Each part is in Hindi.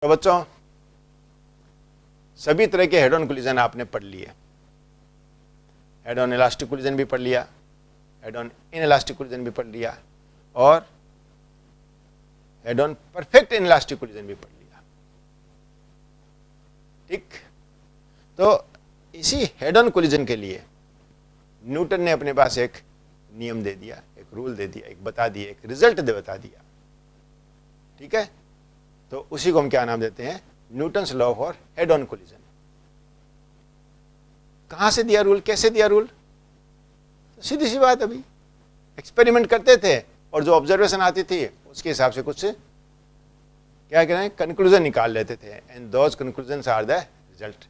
तो बच्चों सभी तरह के हेड ऑन कोलिजन आपने पढ़ लिए। हेड ऑन इलास्टिक कोलिजन भी पढ़ लिया, हेड ऑन इनइलास्टिक कोलिजन भी पढ़ लिया और head on perfect inelastic collision भी पढ़ लिया। ठीक, तो इसी हेड ऑन कोलिजन के लिए न्यूटन ने अपने पास एक नियम दे दिया, एक रूल दे दिया, एक बता दिया, एक रिजल्ट दे बता दिया। ठीक है, तो उसी को हम क्या नाम देते हैं, Newton's law for head on collision. कहां से दिया रूल, कैसे दिया रूल? तो सीधी सी बात, अभी एक्सपेरिमेंट करते थे और जो ऑब्जर्वेशन आती थी उसके हिसाब से कुछ क्या कह रहे हैं, कंक्लूजन निकाल लेते थे, and those conclusions are the result.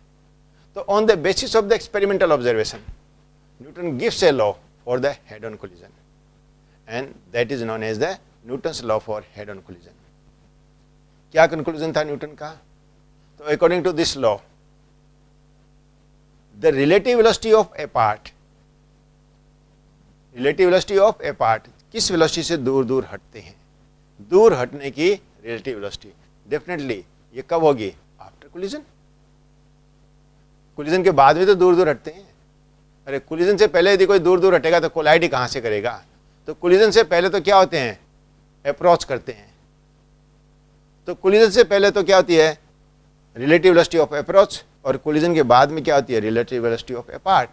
तो on the basis of the experimental observation Newton gives a law for the head on collision and that is known as the Newton's law for head on collision. क्या कंक्लूजन था न्यूटन का? तो according to this law the relative velocity of A part, relative velocity of A part किस वेलोसिटी से दूर दूर हटते हैं, दूर हटने की रिलेटिव वेलोसिटी डेफिनेटली ये कब होगी, आफ्टर कोलिजन। कोलिजन के बाद में तो दूर दूर हटते हैं। अरे कोलिजन से पहले यदि कोई दूर दूर हटेगा तो कोलाइड ही कहां से करेगा? तो कोलिजन से पहले तो क्या होते हैं, अप्रोच करते हैं। तो कोलिजन से पहले तो क्या होती है, रिलेटिव वेलोसिटी ऑफ अप्रोच, और कोलिजन के बाद में क्या होती है, relative velocity of A part.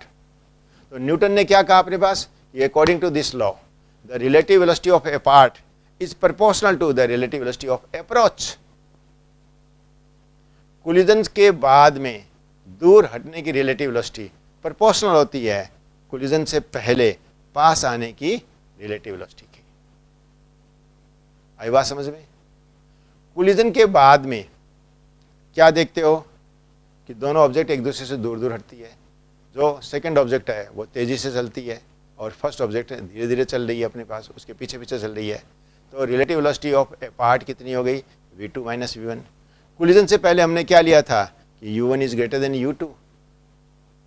तो न्यूटन ने क्या कहा अपने पास, according to this law the relative velocity of A part is proportional to the relative velocity of approach. Collision के बाद में दूर हटने की रिलेटिव वेलोसिटी प्रोपोर्शनल होती है कोलिजन से पहले पास आने की रिलेटिव वेलोसिटी की। आई बात समझ में? कोलिजन के बाद में क्या देखते हो कि दोनों ऑब्जेक्ट एक दूसरे से दूर दूर हटती है। जो सेकंड ऑब्जेक्ट है वो तेजी से चलती है और फर्स्ट ऑब्जेक्ट धीरे धीरे चल रही है अपने पास, उसके पीछे पीछे चल रही है। तो relative velocity of A part कितनी हो गई, v2 माइनस v1। कोलिजन से पहले हमने क्या लिया था कि u1 is greater than u2।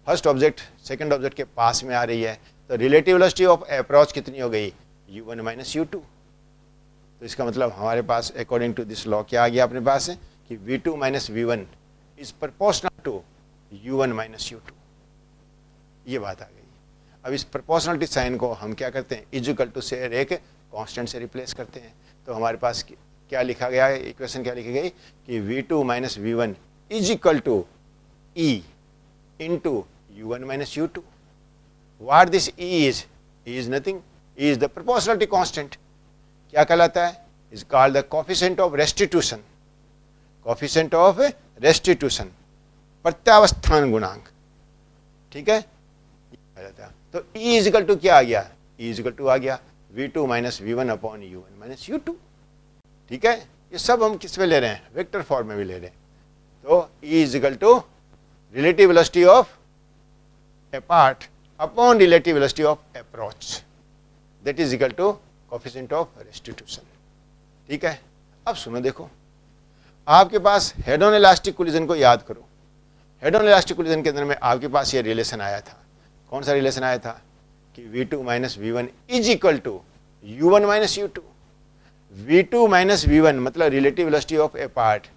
First object second object के पास में आ रही है, तो रिलेटिव वेलोसिटी ऑफ अप्रोच कितनी हो गई, u1 माइनस u2। तो इसका मतलब हमारे पास अकॉर्डिंग टू दिस लॉ क्या आ गया अपने पास कि v2 minus v1 is proportional to u1 minus u2। ये बात आ गई। अब इस प्रोपोर्शनलिटी साइन को हम क्या करते हैं, इज इक्वल टू से एक कांस्टेंट से रिप्लेस करते हैं। तो हमारे पास क्या लिखा गया है, इक्वेशन क्या लिखी गई कि v2 minus v1 is equal to e into u1 minus u2। What this e is nothing, e is the proportionality constant। क्या कहलाता है, is called the coefficient of restitution, coefficient of restitution, प्रत्यावस्थान गुणांक। ठीक है, तो E इज इक्वल टू क्या आ गया, E इज इक्वल टू आ गया v2 minus v1 upon u1 minus u2। ठीक है, ये सब हम किस में ले रहे हैं, वेक्टर फॉर्म में भी ले रहे हैं। तो E is equal to relative velocity of A part upon relative velocity of approach, that is equal to coefficient of restitution. ठीक है, अब सुनो, देखो आपके पास हेड ऑन इलास्टिक कोलिजन को याद करो। हेड ऑन इलास्टिक कोलिजन के अंदर में आपके पास ये रिलेशन आया था। कौन सा रिलेशन आया था कि v2 minus v1 is equal to u1 minus u2। v2 minus v1 मतलब relative velocity of A part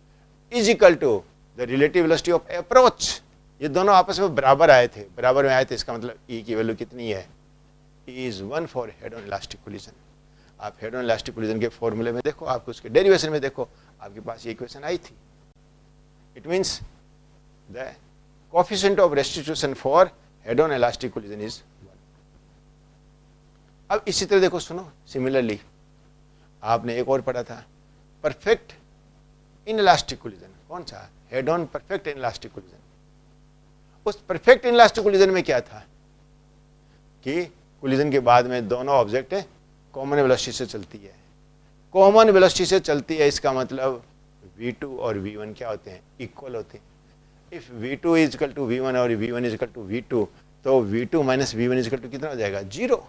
is equal to the relative velocity of approach. ये दोनों आपस में बराबर आए थे, बराबर में आए थे। इसका मतलब E की वैल्यू कितनी है, E is 1 for head on elastic collision. आप हेड ऑन इलास्टिक कोलिजन के फॉर्मूले में देखो, आपको उसके डेरिवेशन में देखो, आपके पास ये इक्वेशन आई थी। It means the coefficient of restitution for head on elastic collision is 1। अब इसी तरह देखो, सुनो, सिमिलरली आपने एक और पढ़ा था परफेक्ट इन इलास्टिक कोलिजन। कौन सा, head on perfect in elastic collision. उस परफेक्ट इन इलास्टिक कोलिजन में क्या था कि कोलिजन के बाद में दोनों ऑब्जेक्ट कॉमन वेलोसिटी से चलती है। कॉमन वेलोसिटी से चलती है, इसका मतलब v2 और v1 क्या होते हैं, इक्वल होते हैं। If v2 is equal to v1 और v1 is equal to v2, तो v2 minus v1 is equal to कितना हो जाएगा, 0।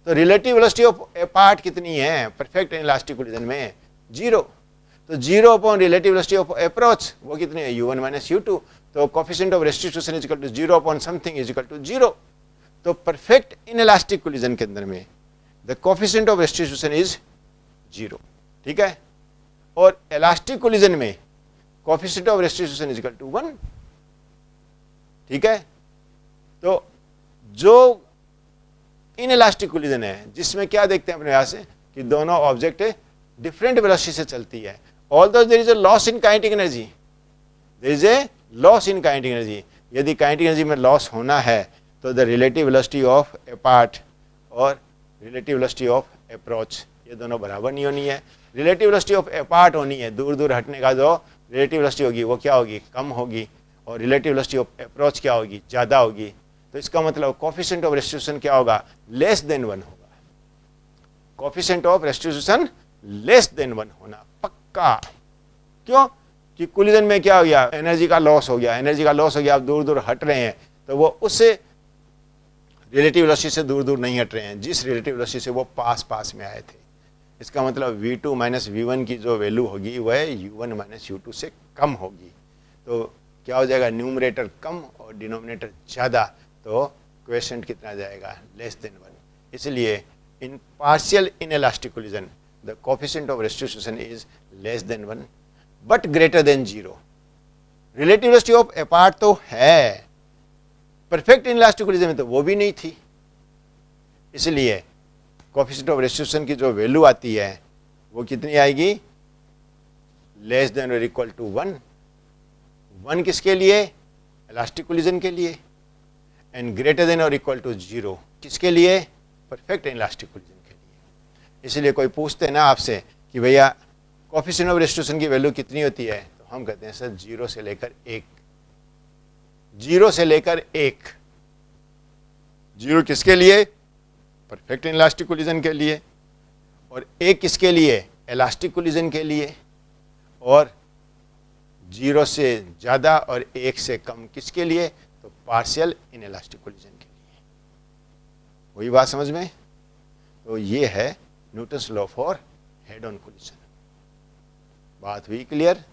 तो relative velocity of A part कितनी है परफेक्ट इन इलास्टिक कोलिजन में, 0। तो 0 upon relative velocity of approach वो कितनी है, u1 माइनस u2। तो coefficient of restitution is equal to 0 upon something is equal to 0। तो परफेक्ट इन इलास्टिक कोलिजन के अंदर में the coefficient of restitution is 0। ठीक है, और इलास्टिक कोलिजन में coefficient of restitution is equal to 1। ठीक है, तो जो इनइलास्टिक कोलिजन है जिसमें क्या देखते हैं अपने यहां से कि दोनों ऑब्जेक्ट डिफरेंट वेलोसिटी से चलती है, although there is a loss in kinetic energy, there is a loss in kinetic energy. यदि काइनेटिक एनर्जी में लॉस होना है तो the relative velocity of apart और रिलेटिव वेलोसिटी ऑफ अप्रोच ये दोनों बराबर नहीं होनी है। रिलेटिव वेलोसिटी ऑफ अपार्ट होनी है, दूर दूर हटने का जो रिलेटिव वेलोसिटी होगी वो क्या होगी, कम होगी, और रिलेटिव वेलोसिटी ऑफ अप्रोच क्या होगी, ज़्यादा होगी। तो इसका मतलब कोएफिशिएंट ऑफ रेस्टिट्यूशन क्या होगा, लेस देन 1 होगा। Coefficient of restitution less than 1 होना पक्का। क्यों कि कोलिजन में क्या हो गया, एनर्जी का लॉस हो गया, एनर्जी का लॉस हो गया, आप दूर दूर हट रहे हैं तो वो उससे रिलेटिव वेलोसिटी से दूर दूर नहीं हट रहे हैं जिस रिलेटिव वेलोसिटी से वो पास पास में आए थे। इसका मतलब v2 माइनस v1 की जो वैल्यू होगी वह u1 माइनस u2 से कम होगी। तो क्या हो जाएगा, न्यूमरेटर कम और डिनोमिनेटर ज़्यादा, तो कोएफिशिएंट कितना जाएगा, लेस देन 1। इसलिए in partial inelastic collision the coefficient of restitution is less than 1 but greater than 0। Relative velocity of apart तो है, परफेक्ट इनइलास्टिक कोलिजन में तो वो भी नहीं थी। इसलिए कोएफिशिएंट ऑफ रेस्टिट्यूशन की जो वैल्यू आती है वो कितनी आएगी, लेस देन और इक्वल टू 1। 1 किसके लिए, इलास्टिक कोलिजन के लिए, एंड ग्रेटर देन और इक्वल टू 0 किसके लिए, परफेक्ट इलास्टिक कोलिजन के लिए। इसलिए कोई पूछते हैं ना आपसे कि भैया कोएफिशिएंट ऑफ रेस्टिट्यूशन की वैल्यू कितनी होती है, तो हम कहते हैं सर 0 से लेकर 1। 0 से लेकर 1, 0 किसके लिए, परफेक्ट इलास्टिक कोलिजन के लिए, और 1 किसके लिए, इलास्टिक कोलिजन के लिए, और 0 से ज़्यादा और 1 से कम किसके लिए, तो पार्शियल इनइलास्टिक कोलिजन के लिए। वही बात समझ में। तो ये है Newton's law for head on collision. बात हुई क्लियर।